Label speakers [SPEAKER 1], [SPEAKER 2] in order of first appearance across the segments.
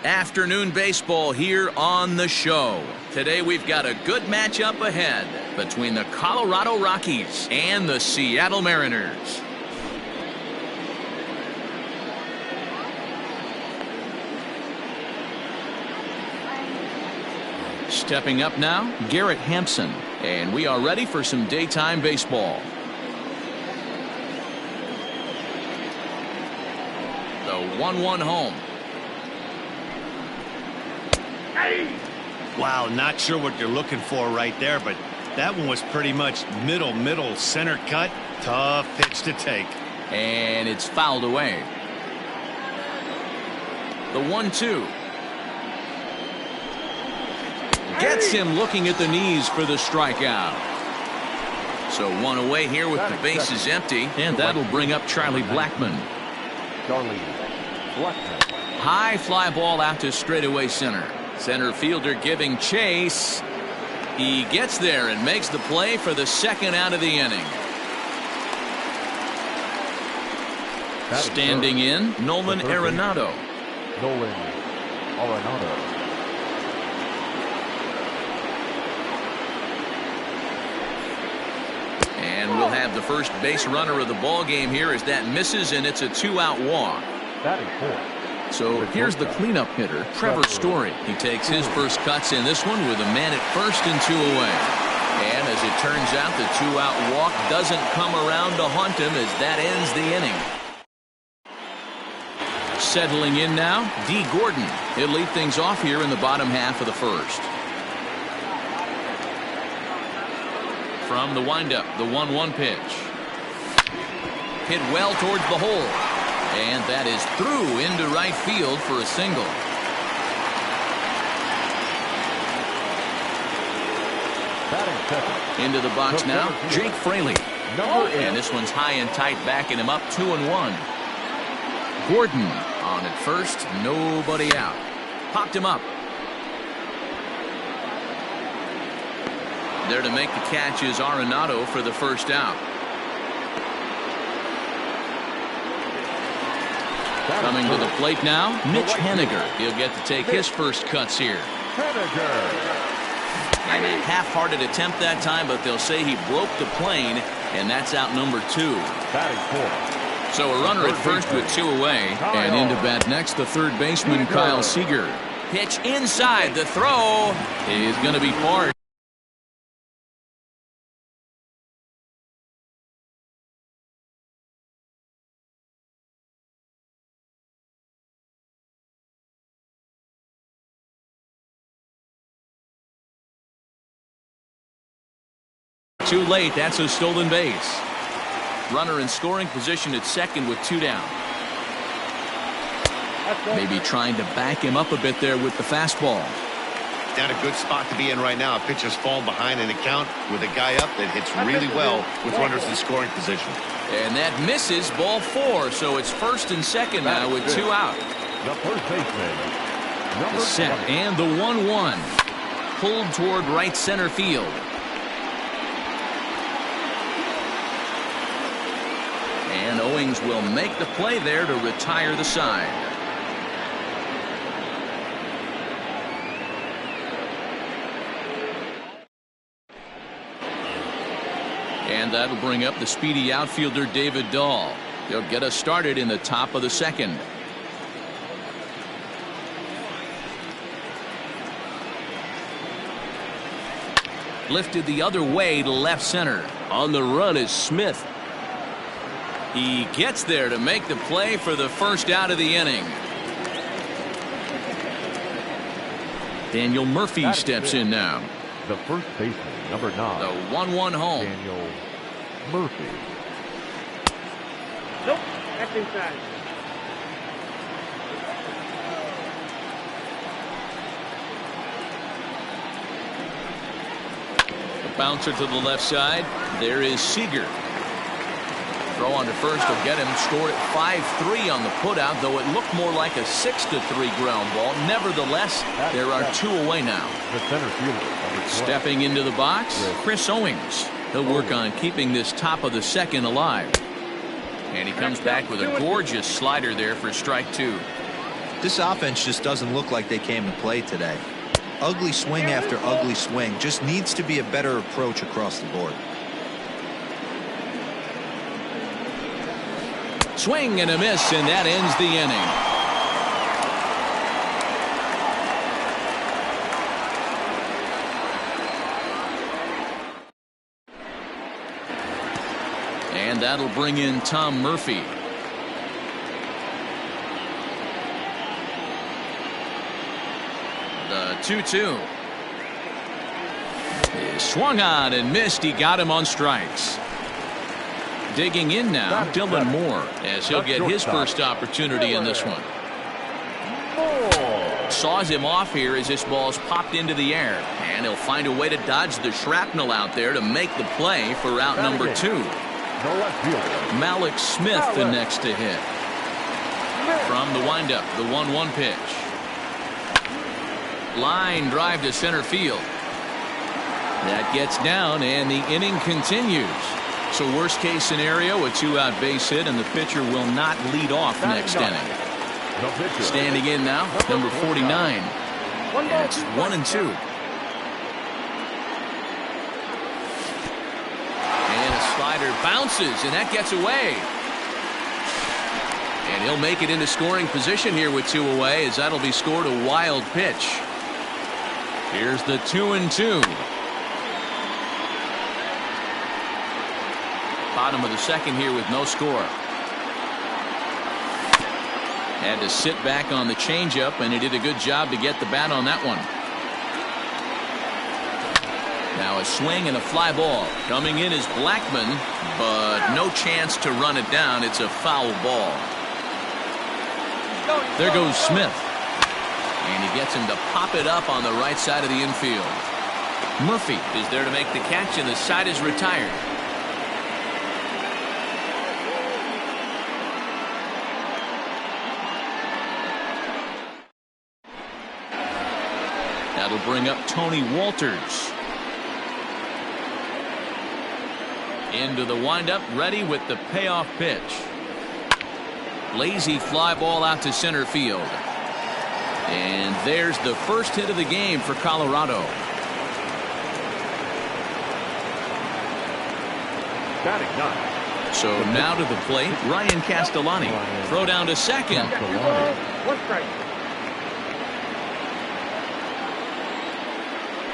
[SPEAKER 1] Afternoon baseball here on the show. Today we've got a good matchup ahead between the Colorado Rockies and the Seattle Mariners. Stepping up now, Garrett Hampson, and we are ready for some daytime baseball. The 1-1 home.
[SPEAKER 2] Wow, not sure what you're looking for right there, but that one was pretty much middle center cut. Tough pitch to take.
[SPEAKER 1] And it's fouled away. The 1-2. Gets him looking at the knees for the strikeout. So one away here with the bases empty, and that'll bring up Charlie Blackmon. High fly ball out to straightaway center. Center fielder giving chase. He gets there and makes the play for the second out of the inning. Standing in, Nolan Arenado. And we'll have the first base runner of the ball game here as that misses, and it's a 2-out walk. So here's the cleanup hitter, Trevor Story. He takes his first cuts in this one with a man at first and 2 away. And as it turns out, the 2-out walk doesn't come around to haunt him as that ends the inning. Settling in now, D. Gordon. He'll lead things off here in the bottom half of the first. From the windup, the 1-1 pitch. Hit well towards the hole. And that is through into right field for a single. Into the box now, Jake Fraley. And this one's high and tight, backing him up 2-1. Gordon on at first, nobody out. Popped him up. There to make the catch is Arenado for the first out. Coming to the plate now, Mitch Haniger. He'll get to take his first cuts here. And a half-hearted attempt that time, but they'll say he broke the plane, and that's out number 2. So a runner at first with 2 away, and into bat next, the third baseman, Kyle Seager. Pitch inside, the throw is going to be far. Too late. That's a stolen base. Runner in scoring position at second with 2 down. Maybe trying to back him up a bit there with the fastball.
[SPEAKER 2] Not a good spot to be in right now. A pitcher's fallen behind in the count with a guy up that hits really well with runners in scoring position.
[SPEAKER 1] And that misses, ball 4. So it's first and second now with 2 out.
[SPEAKER 3] The first baseman.
[SPEAKER 1] The set and the 1-1. Pulled toward right center field. And Owings will make the play there to retire the side. And that'll bring up the speedy outfielder David Dahl. He'll get us started in the top of the second. Lifted the other way to left center. On the run is Smith. He gets there to make the play for the first out of the inning. Daniel Murphy steps in now.
[SPEAKER 3] The first baseman, number 9.
[SPEAKER 1] The 1-1 home.
[SPEAKER 3] Daniel Murphy.
[SPEAKER 4] Nope, that's inside.
[SPEAKER 1] The bouncer to the left side. There is Seager. Throw on to first will get him. Scored at 5-3 on the putout, though it looked more like a 6-3 ground ball. Nevertheless, there are 2 away now.
[SPEAKER 3] The center fielder.
[SPEAKER 1] Stepping into the box, Chris Owings. He'll work on keeping this top of the second alive. And he comes back with a gorgeous slider there for strike 2.
[SPEAKER 4] This offense just doesn't look like they came to play today. Ugly swing after ugly swing. Just needs to be a better approach across the board.
[SPEAKER 1] Swing and a miss, and that ends the inning. And that'll bring in Tom Murphy. The 2-2. He swung on and missed. He got him on strikes. Digging in now, Dylan Moore, as he'll get his first opportunity in this one. Saws him off here as this ball's popped into the air. And he'll find a way to dodge the shrapnel out there to make the play for out number 2. Malik Smith the next to hit. From the windup, the 1-1 pitch. Line drive to center field. That gets down, and the inning continues. So worst case scenario, a 2-out base hit, and the pitcher will not lead off next inning. Standing in now, number 49. And it's 1-2. And a slider bounces, and that gets away. And he'll make it into scoring position here with 2 away, as that'll be scored a wild pitch. Here's the 2-2. Bottom of the second here with no score. Had to sit back on the changeup, and he did a good job to get the bat on that one. Now a swing and a fly ball. Coming in is Blackman, but no chance to run it down. It's a foul ball. There goes Smith. And he gets him to pop it up on the right side of the infield. Murphy is there to make the catch, and the side is retired. That'll bring up Tony Walters. Into the windup, ready with the payoff pitch. Lazy fly ball out to center field. And there's the first hit of the game for Colorado. So now to the plate, Ryan Castellani. Throw down to second.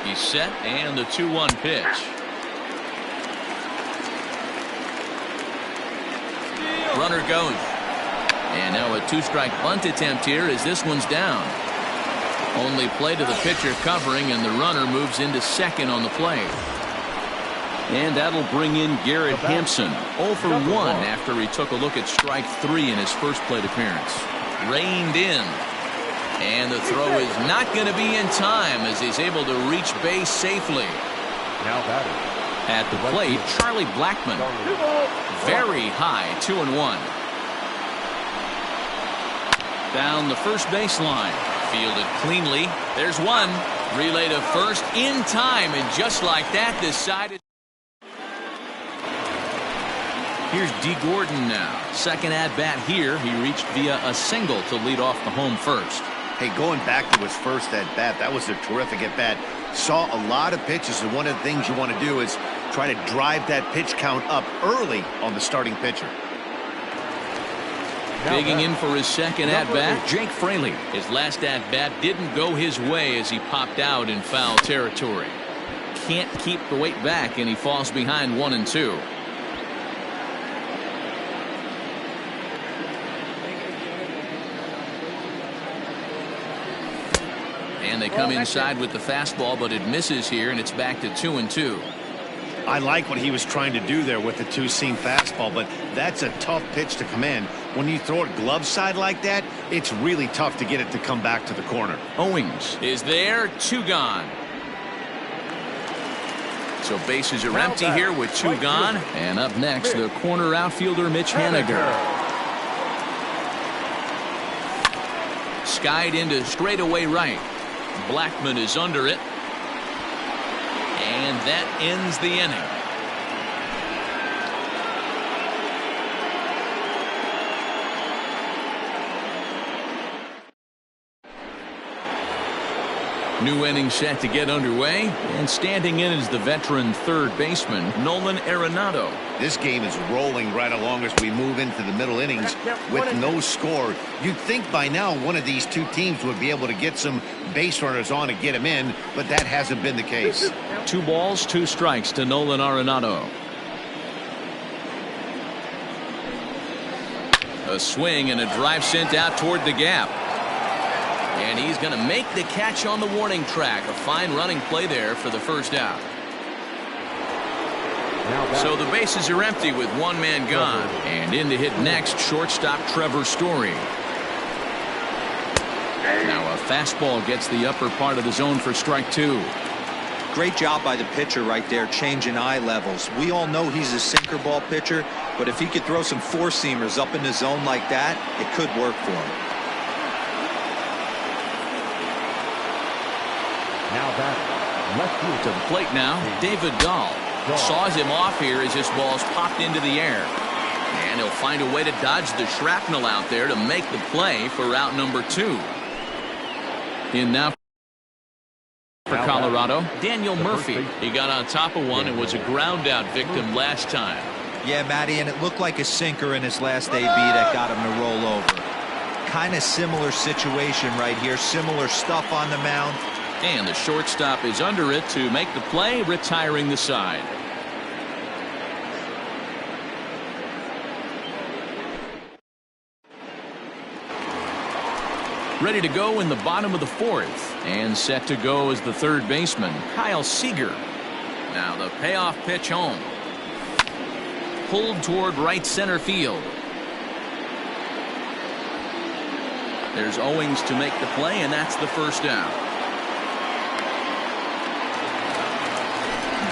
[SPEAKER 1] He's set, and the 2-1 pitch. Runner goes. And now a 2-strike bunt attempt here as this one's down. Only play to the pitcher covering, and the runner moves into second on the play. And that'll bring in Garrett Hampson. 0 for 1 after he took a look at strike 3 in his first plate appearance. Reined in. And the throw is not going to be in time as he's able to reach base safely.
[SPEAKER 3] Now batting.
[SPEAKER 1] At the plate, Charlie Blackman. Very high, 2-1. Down the first baseline. Fielded cleanly. There's one. Relay to first in time, and just like that, decided. Here's D. Gordon now. Second at bat here. He reached via a single to lead off the home first.
[SPEAKER 2] Hey, going back to his first at bat, that was a terrific at bat. Saw a lot of pitches, and one of the things you want to do is try to drive that pitch count up early on the starting pitcher.
[SPEAKER 1] Digging in for his second at-bat, Jake Fraley. His last at-bat didn't go his way as he popped out in foul territory. Can't keep the weight back, and he falls behind 1-2. And they come inside with the fastball, but it misses here, and it's back to 2-2.
[SPEAKER 2] I like what he was trying to do there with the 2-seam fastball, but that's a tough pitch to command. When you throw it glove side like that, it's really tough to get it to come back to the corner.
[SPEAKER 1] Owings is there, 2 gone. So bases are empty here with 2 gone. And up next, the corner outfielder Mitch Haniger. Skied into straightaway right. Blackman is under it. And that ends the inning. New inning set to get underway, and standing in is the veteran third baseman, Nolan Arenado.
[SPEAKER 2] This game is rolling right along as we move into the middle innings with no score. You'd think by now one of these two teams would be able to get some base runners on and get them in, but that hasn't been the case.
[SPEAKER 1] 2 balls, 2 strikes to Nolan Arenado. A swing and a drive sent out toward the gap. And he's going to make the catch on the warning track. A fine running play there for the first out. So the bases are empty with 1 man gone. And in to hit next, shortstop Trevor Story. Now a fastball gets the upper part of the zone for strike 2.
[SPEAKER 4] Great job by the pitcher right there, changing eye levels. We all know he's a sinker ball pitcher, but if he could throw some four-seamers up in the zone like that, it could work for him.
[SPEAKER 3] Now that left field
[SPEAKER 1] to the plate now, David Dahl saws him off here as this ball's popped into the air. And he'll find a way to dodge the shrapnel out there to make the play for out number 2. In now for Colorado, Daniel Murphy. He got on top of one and was a ground out victim last time.
[SPEAKER 4] Yeah, Matty, and it looked like a sinker in his last AB that got him to roll over. Kind of similar situation right here, similar stuff on the mound.
[SPEAKER 1] And the shortstop is under it to make the play, retiring the side. Ready to go in the bottom of the 4th, and set to go as the third baseman, Kyle Seager. Now the payoff pitch home. Pulled toward right center field. There's Owings to make the play, and that's the first out.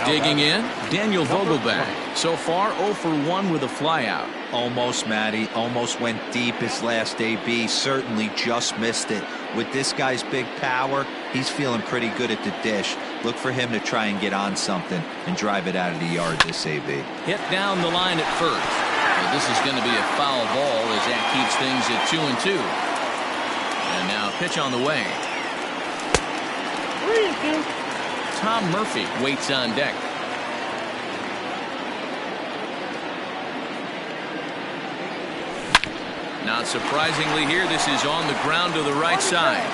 [SPEAKER 1] Digging in, Daniel Vogelback. So far 0 for 1 with a flyout.
[SPEAKER 4] Almost, Matty. Almost went deep his last AB. Certainly just missed it. With this guy's big power, he's feeling pretty good at the dish. Look for him to try and get on something and drive it out of the yard this AB.
[SPEAKER 1] Hit down the line at first. But this is going to be a foul ball as that keeps things at 2-2. And now pitch on the way. Tom Murphy waits on deck. Not surprisingly here, this is on the ground to the right side.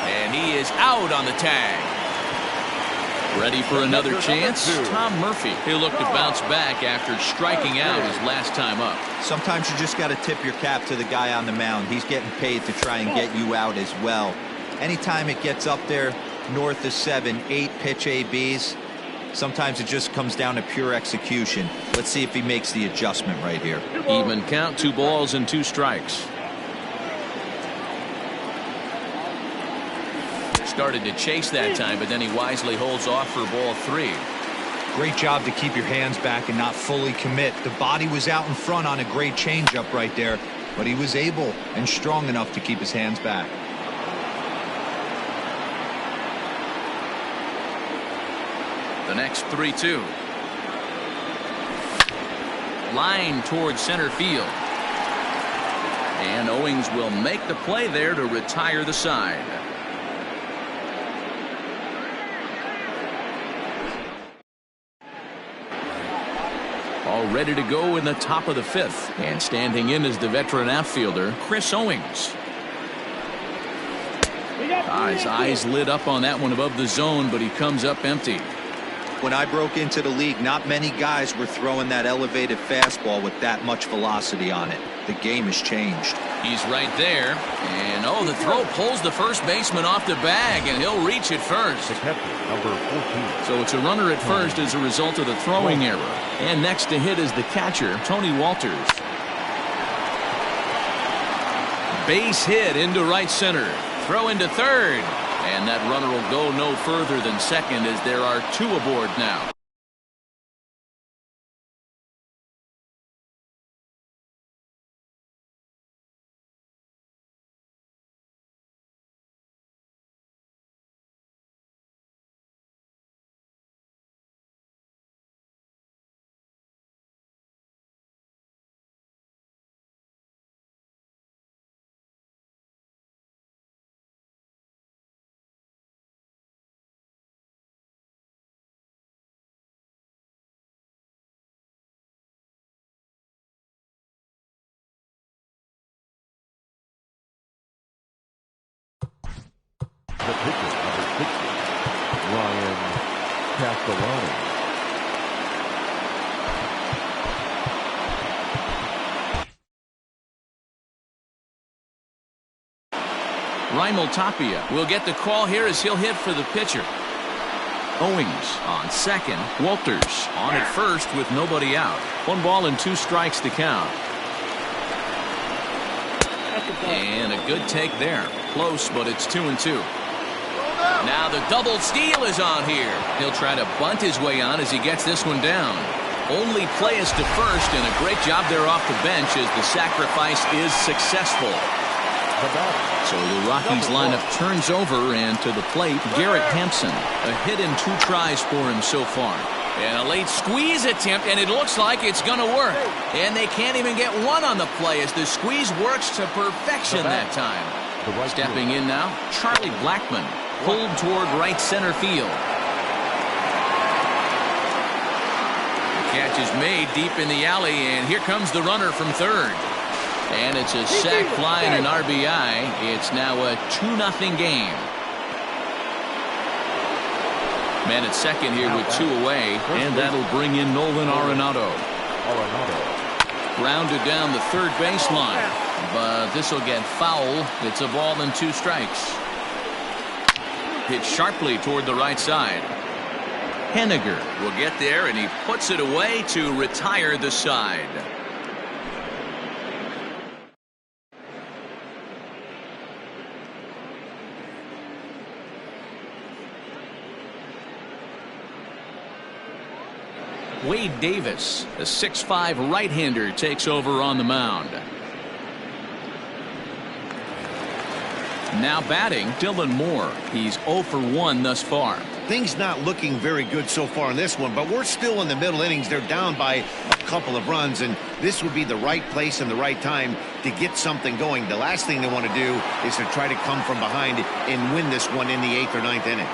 [SPEAKER 1] And he is out on the tag. Ready for another chance? Tom Murphy. He'll look to bounce back after striking out his last time up.
[SPEAKER 4] Sometimes you just got to tip your cap to the guy on the mound. He's getting paid to try and get you out as well. Anytime it gets up there north of 7, 8 pitch ABs, sometimes it just comes down to pure execution. Let's see if he makes the adjustment right here.
[SPEAKER 1] Even count, 2 balls and 2 strikes. Started to chase that time, but then he wisely holds off for ball 3.
[SPEAKER 4] Great job to keep your hands back and not fully commit. The body was out in front on a great changeup right there, but he was able and strong enough to keep his hands back.
[SPEAKER 1] The next 3-2. Line towards center field. And Owings will make the play there to retire the side. All ready to go in the top of the 5th. And standing in is the veteran outfielder, Chris Owings. His eyes lit up on that one above the zone, but he comes up empty.
[SPEAKER 4] When I broke into the league, not many guys were throwing that elevated fastball with that much velocity on it. The game has changed.
[SPEAKER 1] He's right there. And, oh, the throw pulls the first baseman off the bag, and he'll reach it first.
[SPEAKER 3] number 14.
[SPEAKER 1] So it's a runner at first as a result of the throwing error. And next to hit is the catcher, Tony Walters. Base hit into right center. Throw into third. And that runner will go no further than second as there are 2 aboard now.
[SPEAKER 3] past the line.
[SPEAKER 1] Raimel Tapia will get the call here as he'll hit for the pitcher. Owings on second. Walters on at first with nobody out. 1 ball and 2 strikes to count. And a good take there. Close, but it's 2-2. Now the double steal is on here. He'll try to bunt his way on as he gets this one down. Only play is to first, and a great job there off the bench as the sacrifice is successful. So the Rockies lineup turns over, and to the plate, Garrett Hampson. A hit in 2 tries for him so far. And a late squeeze attempt, and it looks like it's going to work. And they can't even get one on the play as the squeeze works to perfection that time. Stepping in now, Charlie Blackmon, pulled toward right center field. The catch is made deep in the alley, and here comes the runner from third. And it's a sac fly and an RBI. It's now a 2-0 game. Man at second here with 2 away, and that'll bring in Nolan Arenado. Grounded down the third baseline, but this will get foul. It's a ball and 2 strikes. Hit sharply toward the right side. Henniger will get there, and he puts it away to retire the side. Wade Davis, a 6'5" right-hander, takes over on the mound. Now batting, Dylan Moore. He's 0 for 1 thus far.
[SPEAKER 2] Things not looking very good so far in this one, but we're still in the middle innings. They're down by a couple of runs, and this would be the right place and the right time to get something going. The last thing they want to do is to try to come from behind and win this one in the 8th or 9th inning.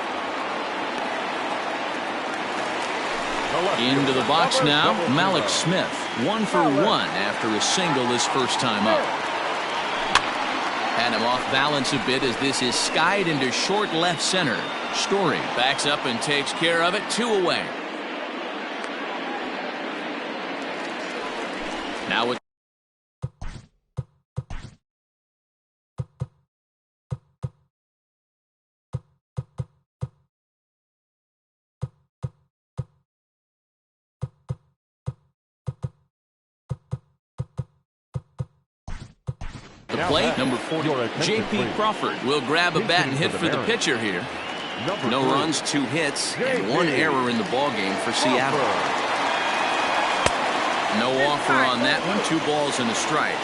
[SPEAKER 1] Into the box now, Malik Smith. 1 for 1 after a single his first time up. Had him off balance a bit as this is skied into short left center. Story backs up and takes care of it. 2 away. Now with the plate, number 40, J.P. Crawford will grab a bat and hit for the pitcher here. No runs, 2 hits, and 1 error in the ballgame for Seattle. No offer on that one. 2 balls and a strike.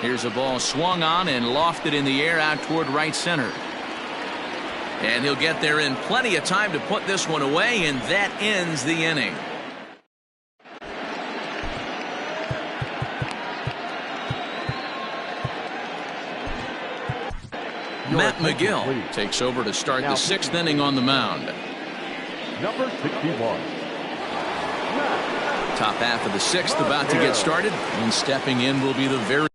[SPEAKER 1] Here's a ball swung on and lofted in the air out toward right center. And he'll get there in plenty of time to put this one away, and that ends the inning. Matt McGill takes over to start the 6th inning on the mound.
[SPEAKER 3] Number 61.
[SPEAKER 1] Top half of the 6th about to get started, and stepping in will be the very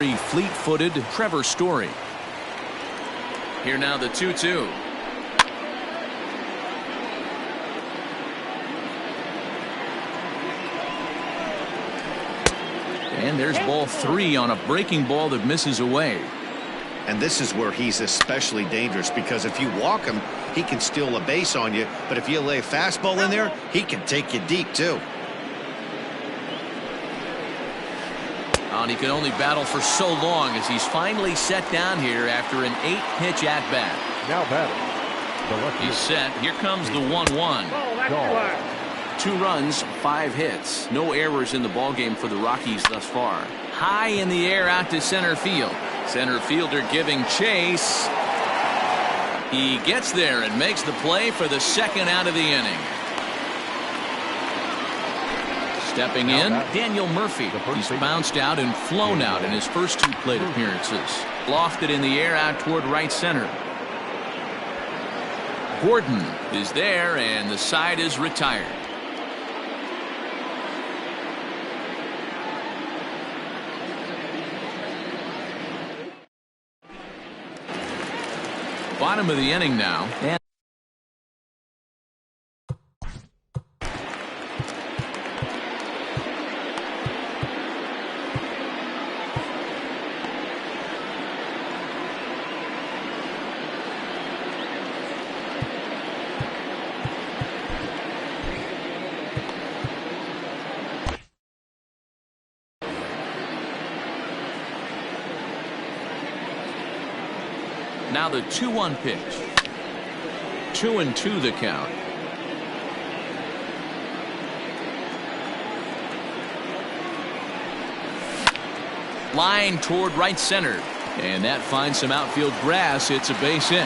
[SPEAKER 1] fleet-footed Trevor Story. Here now the 2-2. And there's ball 3 on a breaking ball that misses away.
[SPEAKER 2] And this is where he's especially dangerous, because if you walk him, he can steal a base on you. But if you lay a fastball in there, he can take you deep too.
[SPEAKER 1] And he can only battle for so long as he's finally set down here after an 8-pitch at-bat.
[SPEAKER 3] Now batting.
[SPEAKER 1] He's set. Here comes the 1-1. 2 runs, 5 hits. No errors in the ballgame for the Rockies thus far. High in the air out to center field. Center fielder giving chase. He gets there and makes the play for the 2nd out of the inning. Stepping in, Daniel Murphy. He's bounced out and flown out in his first 2 plate appearances. Lofted in the air out toward right center. Gordon is there, and the side is retired. Bottom of the inning now. And now the 2-1 pitch. 2-2 the count. Line toward right center. And that finds some outfield grass. It's a base hit.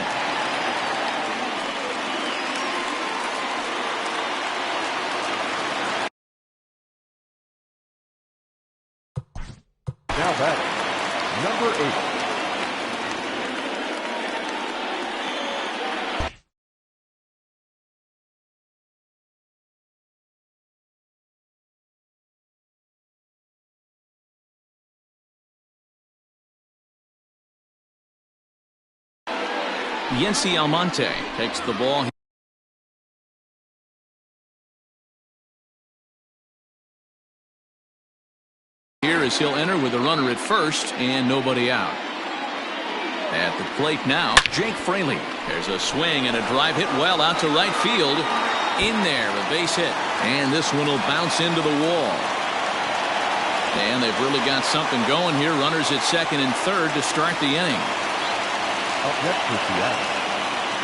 [SPEAKER 3] Now batting, number 8.
[SPEAKER 1] Yency Almonte takes the ball. Here as he'll enter with a runner at first and nobody out. At the plate now, Jake Fraley. There's a swing and a drive hit well out to right field. In there, a base hit. And this one will bounce into the wall. And they've really got something going here. Runners at second and third to start the inning.
[SPEAKER 3] Up next for Seattle,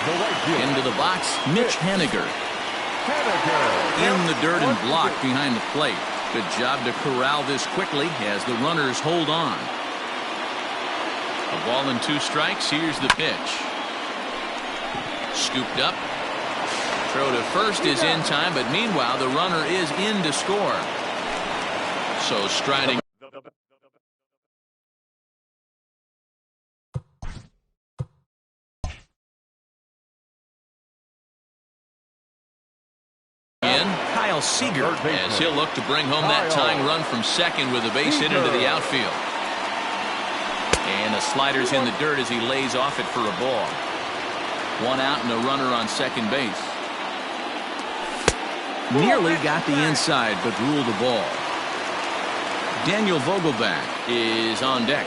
[SPEAKER 3] the right fielder.
[SPEAKER 1] Into the box, Mitch Haniger. In the dirt and blocked behind the plate. Good job to corral this quickly as the runners hold on. A ball and 2 strikes. Here's the pitch. Scooped up. Throw to first is in time, but meanwhile the runner is in to score. So striding. Kyle Seager as he'll look to bring home that tying run from second with a base hit into the outfield. And the slider's in the dirt as he lays off it for a ball. 1 out and a runner on second base. Nearly got the inside but ruled the ball. Daniel Vogelback is on deck.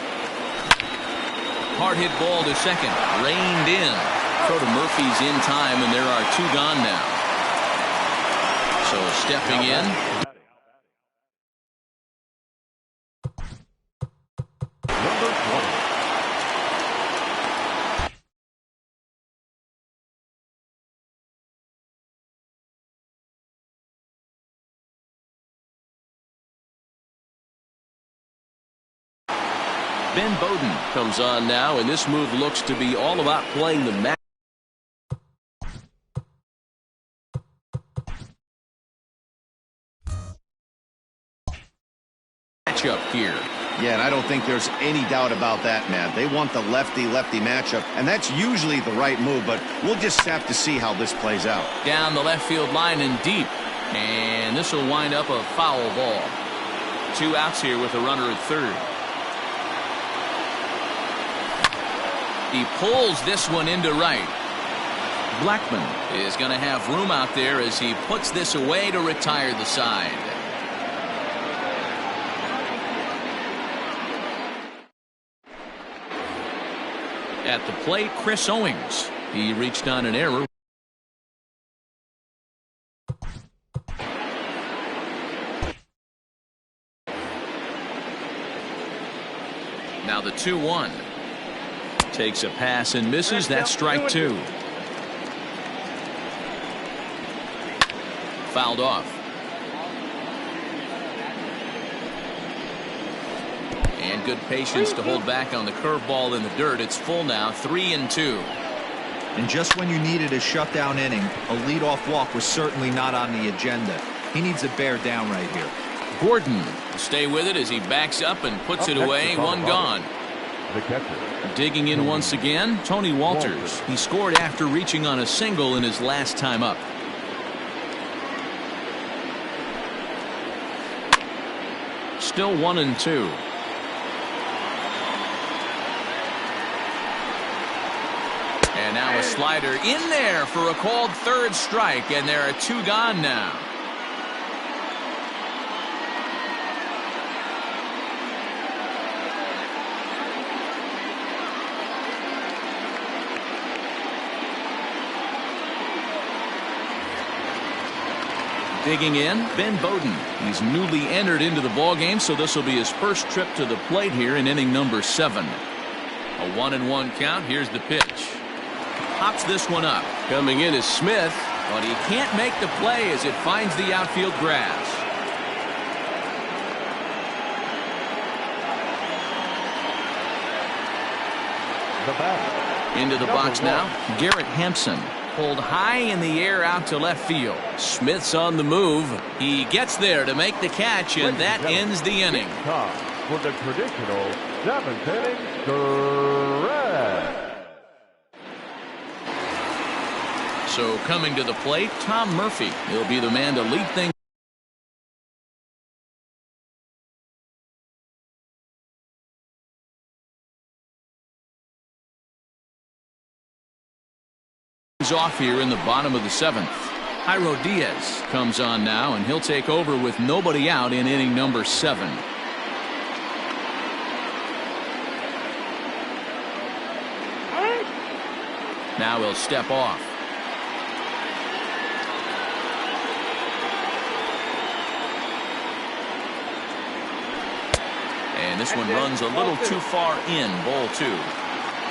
[SPEAKER 1] Hard hit ball to second. Reined in. Throw to Murphy's in time, and there are 2 gone now. So stepping in.
[SPEAKER 3] Number 20.
[SPEAKER 1] Ben Bowden comes on now, and this move looks to be all about playing the match. Up here.
[SPEAKER 2] Yeah, and I don't think there's any doubt about that, Matt. They want the lefty-lefty matchup, and that's usually the right move, but we'll just have to see how this plays out. Down the left field line and deep, and this will wind up a foul ball. 2 outs here with a runner at third. He pulls this one into right. Blackman is going to have room out there as he puts this away to retire the side. At the plate, Chris Owings. He reached on an error. Now the 2-1. Takes a pass and misses. That's strike 2. Fouled off. And good patience to hold back on the curveball in the dirt. It's full now, 3-2.
[SPEAKER 4] And just when you needed a shutdown inning, a leadoff walk was certainly not on the agenda. He needs to bear down right here.
[SPEAKER 1] Gordon will stay with it as he backs up and puts it away. 1 gone.
[SPEAKER 3] the catcher.
[SPEAKER 1] Digging in once again, Tony Walters. He scored after reaching on a single in his last time up. Still 1-2. And now a slider in there for a called third strike, and there are 2 gone now. Digging in, Ben Bowden. He's newly entered into the ballgame, so this will be his first trip to the plate here in inning number 7. A 1-1 count. Here's the pitch. Pops this one up. Coming in is Smith, but he can't make the play as it finds the outfield grass.
[SPEAKER 3] The batter.
[SPEAKER 1] Into the box now, Garrett Hampson. Pulled high in the air out to left field. Smith's on the move. He gets there to make the catch, and that ends the inning.
[SPEAKER 3] Time for the traditional 7th inning stretch.
[SPEAKER 1] So coming to the plate, Tom Murphy. He'll be the man to lead things off here in the bottom of the 7th. Jairo Diaz comes on now, and he'll take over with nobody out in inning number 7. Now he'll step off. And this one runs a little too far in, ball 2.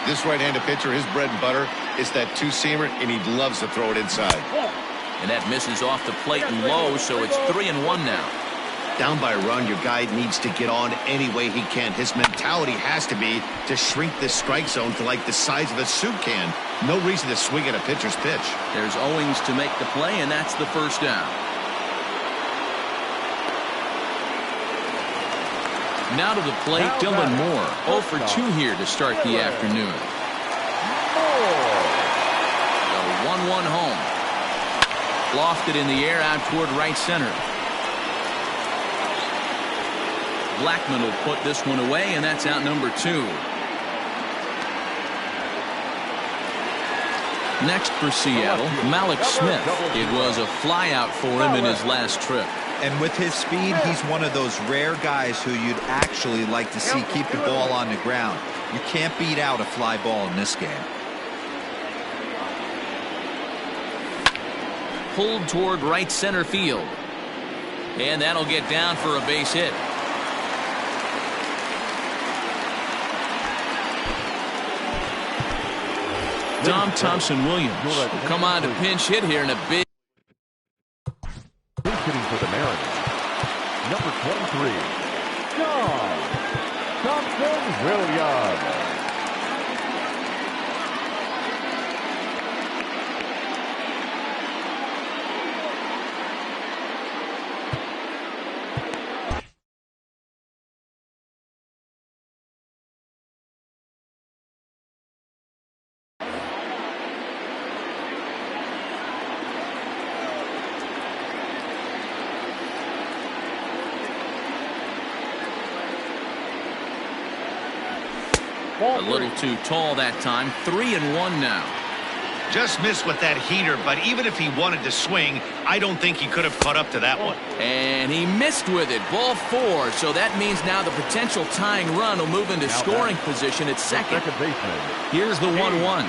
[SPEAKER 2] This right-handed pitcher, his bread and butter is that two-seamer, and he loves to throw it inside.
[SPEAKER 1] And that misses off the plate and low, so it's 3-1 now.
[SPEAKER 2] Down by a run, your guy needs to get on any way he can. His mentality has to be to shrink this strike zone to like the size of a soup can. No reason to swing at a pitcher's pitch.
[SPEAKER 1] There's Owings to make the play, and that's the first down. Now to the plate, Dylan Moore. 0 for 2 here to start the afternoon. The 1-1 home. Lofted in the air out toward right center. Blackman will put this one away, and that's out number 2. Next for Seattle, Malik Smith. It was a flyout for him in his last trip.
[SPEAKER 4] And with his speed, he's one of those rare guys who you'd actually like to see keep the ball on the ground. You can't beat out a fly ball in this game.
[SPEAKER 1] Pulled toward right center field. And that'll get down for a base hit. Dom Thompson-Williams will come on to pinch hit here in a big.
[SPEAKER 3] Hitting for the Mariners, number 23, Dom Thompson-Williams.
[SPEAKER 1] A little too tall that time. 3-1 now.
[SPEAKER 2] Just missed with that heater, but even if he wanted to swing, I don't think he could have caught up to that one.
[SPEAKER 1] And he missed with it. Ball 4. So that means now the potential tying run will move into scoring position at second. Here's the 1-1.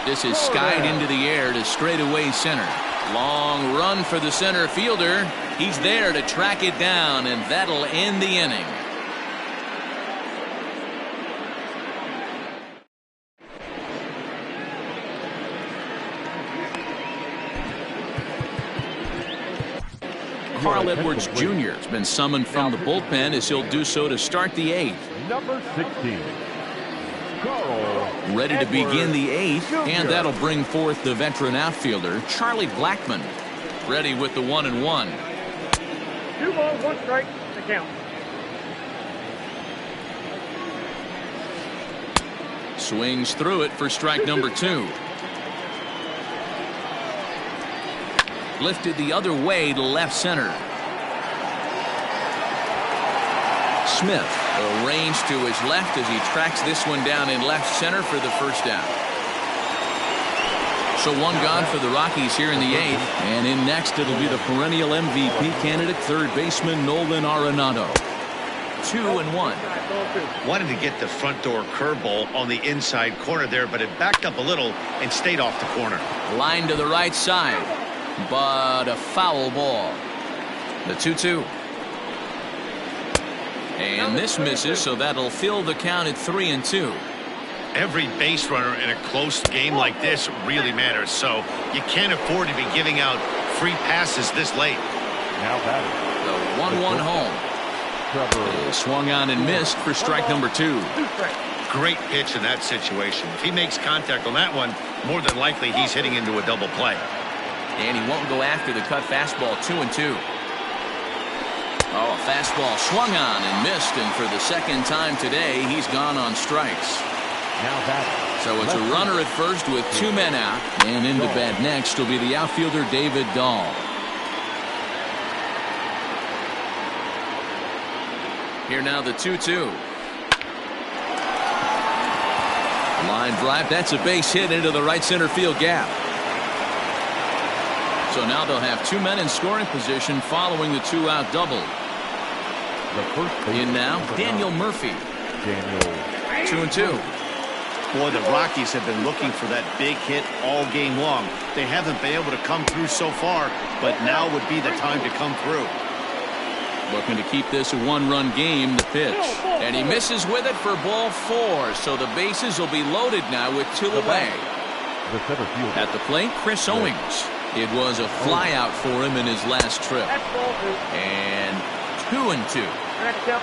[SPEAKER 1] This is skied into the air to straightaway center. Long run for the center fielder. He's there to track it down, and that'll end the inning. Carl Edwards Jr. has been summoned from the bullpen as he'll do so to start the 8th.
[SPEAKER 3] Number 16, Carl
[SPEAKER 1] ready to begin the 8th, and that'll bring forth the veteran outfielder, Charlie Blackman. Ready with the 1-1.
[SPEAKER 5] 2 balls, 1 strike, the count.
[SPEAKER 1] Swings through it for strike number 2. Lifted the other way to left center. Smith arranged to his left as he tracks this one down in left center for the first down. So one gone for the Rockies here in the 8th. And in next, it'll be the perennial MVP candidate, third baseman Nolan Arenado. 2-1.
[SPEAKER 2] Wanted to get the front door curveball on the inside corner there, but it backed up a little and stayed off the corner.
[SPEAKER 1] Line to the right side, but a foul ball. The 2-2. And this misses, so that'll fill the count at 3-2.
[SPEAKER 2] Every base runner in a close game like this really matters, so you can't afford to be giving out free passes this late.
[SPEAKER 3] Now batting.
[SPEAKER 1] The 1-1 home. Swung on and missed for strike number 2.
[SPEAKER 2] Great pitch in that situation. If he makes contact on that one, more than likely he's hitting into a double play.
[SPEAKER 1] And he won't go after the cut fastball. 2-2. Oh, a fastball swung on and missed, and for the second time today, he's gone on strikes.
[SPEAKER 3] Now batting.
[SPEAKER 1] So it's a runner at first with 2 men out, and into bat next will be the outfielder David Dahl. Here now the 2-2. Line drive. That's a base hit into the right center field gap. So now they'll have 2 men in scoring position following the 2-out double. In now, Daniel Murphy. 2-2.
[SPEAKER 2] Boy, the Rockies have been looking for that big hit all game long. They haven't been able to come through so far, but now would be the time to come through.
[SPEAKER 1] Looking to keep this a 1-run game. The pitch, and he misses with it for ball 4. So the bases will be loaded now with 2 away. At the plate, Chris Owings. It was a flyout for him in his last trip. And 2-2.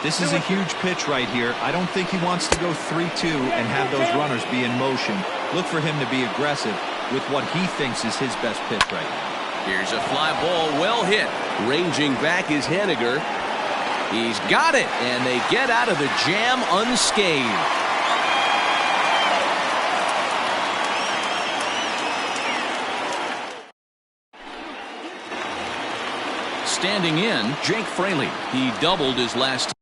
[SPEAKER 4] This is a huge pitch right here. I don't think he wants to go 3-2 and have those runners be in motion. Look for him to be aggressive with what he thinks is his best pitch right now.
[SPEAKER 1] Here's a fly ball, well hit. Ranging back is Henniger. He's got it, and they get out of the jam unscathed. Standing in, Jake Fraley. He doubled his last.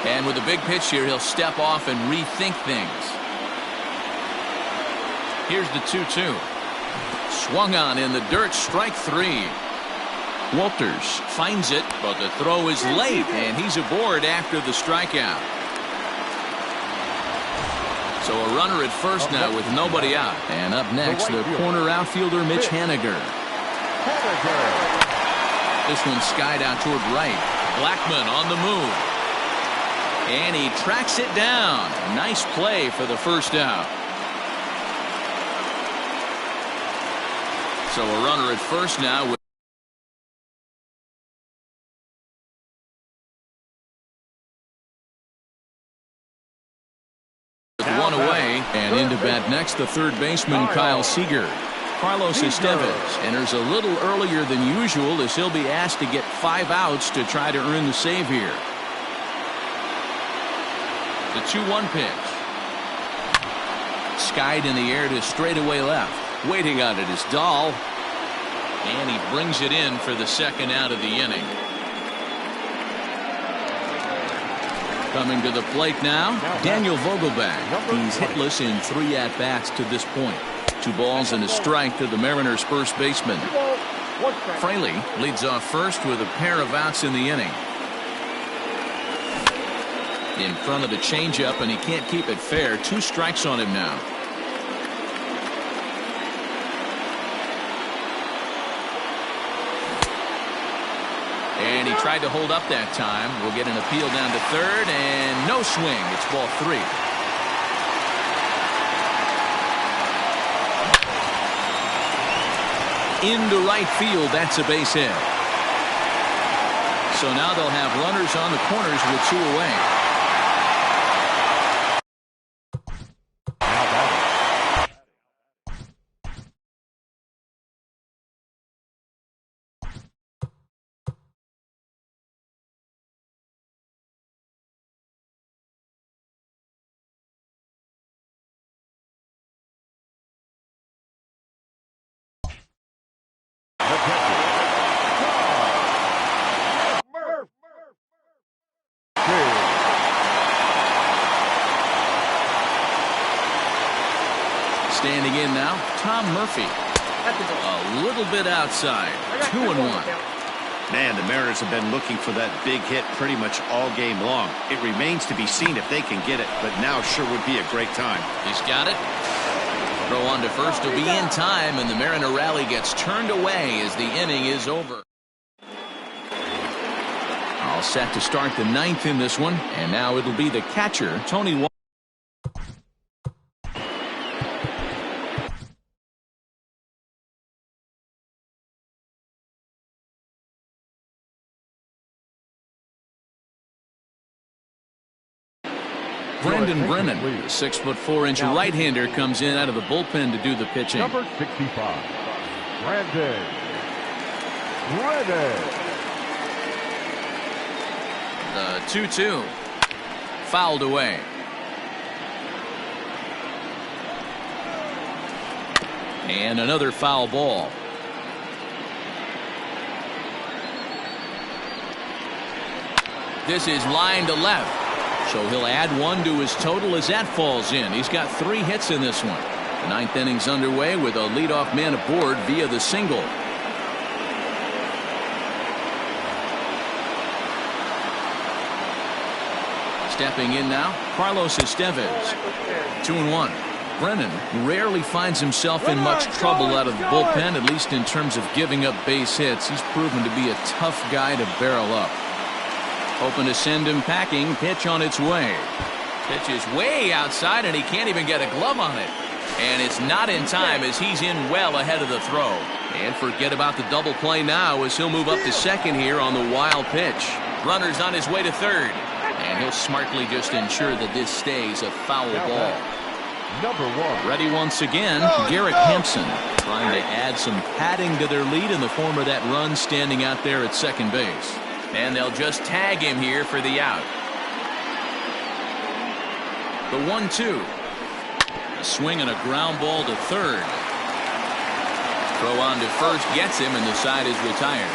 [SPEAKER 1] And with a big pitch here, he'll step off and rethink things. Here's the 2-2. Swung on in the dirt, strike 3. Walters finds it, but the throw is late, and he's aboard after the strikeout. So a runner at first now with nobody out. And up next, the corner outfielder Mitch Henniger. This one skied out toward right. Blackman on the move. And he tracks it down. Nice play for the first out. So a runner at first now with one away. And into bat next, the third baseman Kyle Seager. Carlos Estevez enters a little earlier than usual as he'll be asked to get 5 outs to try to earn the save here. The 2-1 pitch. Skied in the air to straightaway left. Waiting on it is Dahl. And he brings it in for the second out of the inning. Coming to the plate now, Daniel Vogelbach. He's hitless in 3 at-bats to this point. 2 balls and a strike to the Mariners' first baseman. Fraley leads off first with a pair of outs in the inning. In front of the changeup, and he can't keep it fair. 2 strikes on him now. And he tried to hold up that time. We'll get an appeal down to third, and no swing. It's ball 3. Into right field, that's a base hit. So now they'll have runners on the corners with 2 away. Standing in now, Tom Murphy. A little bit outside. 2-1.
[SPEAKER 2] Man, the Mariners have been looking for that big hit pretty much all game long. It remains to be seen if they can get it, but now sure would be a great time.
[SPEAKER 1] He's got it. Throw on to first will be in time, and the Mariner rally gets turned away as the inning is over. All set to start the 9th in this one, and now it'll be the catcher, Tony Walker. Brendan Brennan, the 6'4" right-hander, comes in out of the bullpen to do the pitching.
[SPEAKER 3] Number 65, Brendan.
[SPEAKER 1] The 2-2. Fouled away. And another foul ball. This is line to left. So he'll add 1 to his total as that falls in. He's got 3 hits in this one. The 9th inning's underway with a leadoff man aboard via the single. Stepping in now, Carlos Estevez. 2-1. Brennan rarely finds himself in much trouble out of the bullpen, at least in terms of giving up base hits. He's proven to be a tough guy to barrel up. Hoping to send him packing. Pitch on its way. Pitch is way outside, and he can't even get a glove on it. And it's not in time as he's in well ahead of the throw. And forget about the double play now as he'll move up to second here on the wild pitch. Runner's on his way to third. And he'll smartly just ensure that this stays a foul ball.
[SPEAKER 3] Number 1.
[SPEAKER 1] Ready once again, Garrett Hampson. Trying to add some padding to their lead in the form of that run standing out there at second base. And they'll just tag him here for the out. The 1-2. A swing and a ground ball to third. Throw on to first gets him, and the side is retired.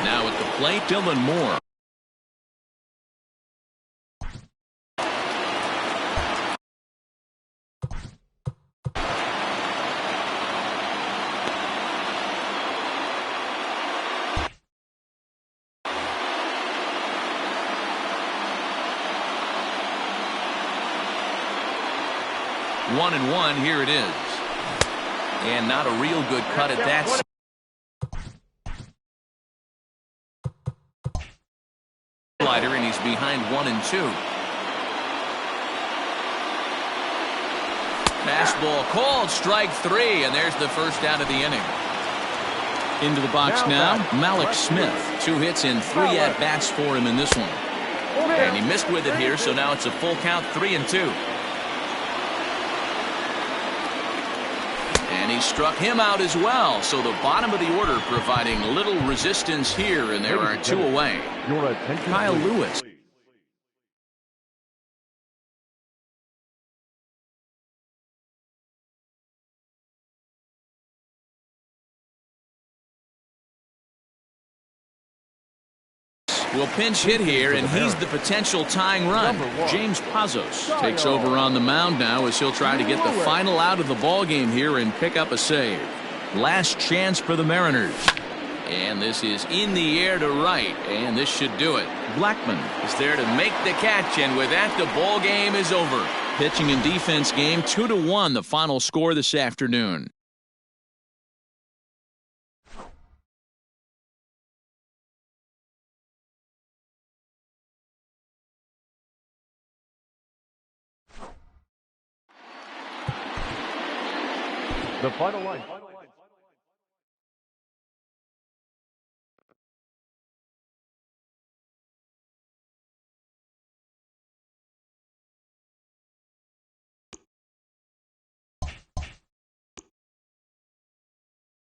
[SPEAKER 1] Now at the plate, Dylan Moore. One and one, here it is. And not a real good cut at that. Slider, and he's behind 1-2. Fastball called, strike 3, and there's the first out of the inning. Into the box now, Malik Smith. 2 hits and 3 at-bats for him in this one. And he missed with it here, so now it's a full count, 3-2. And he struck him out as well. So the bottom of the order providing little resistance here, and there are 2 away. Kyle Lewis. Will pinch hit here, and he's the potential tying run. James Pazos takes over on the mound now as he'll try to get the final out of the ball game here and pick up a save. Last chance for the Mariners. And this is in the air to right, and this should do it. Blackman is there to make the catch, and with that, the ball game is over. pitching and defense game, 2-1, the final score this afternoon.
[SPEAKER 3] The final line.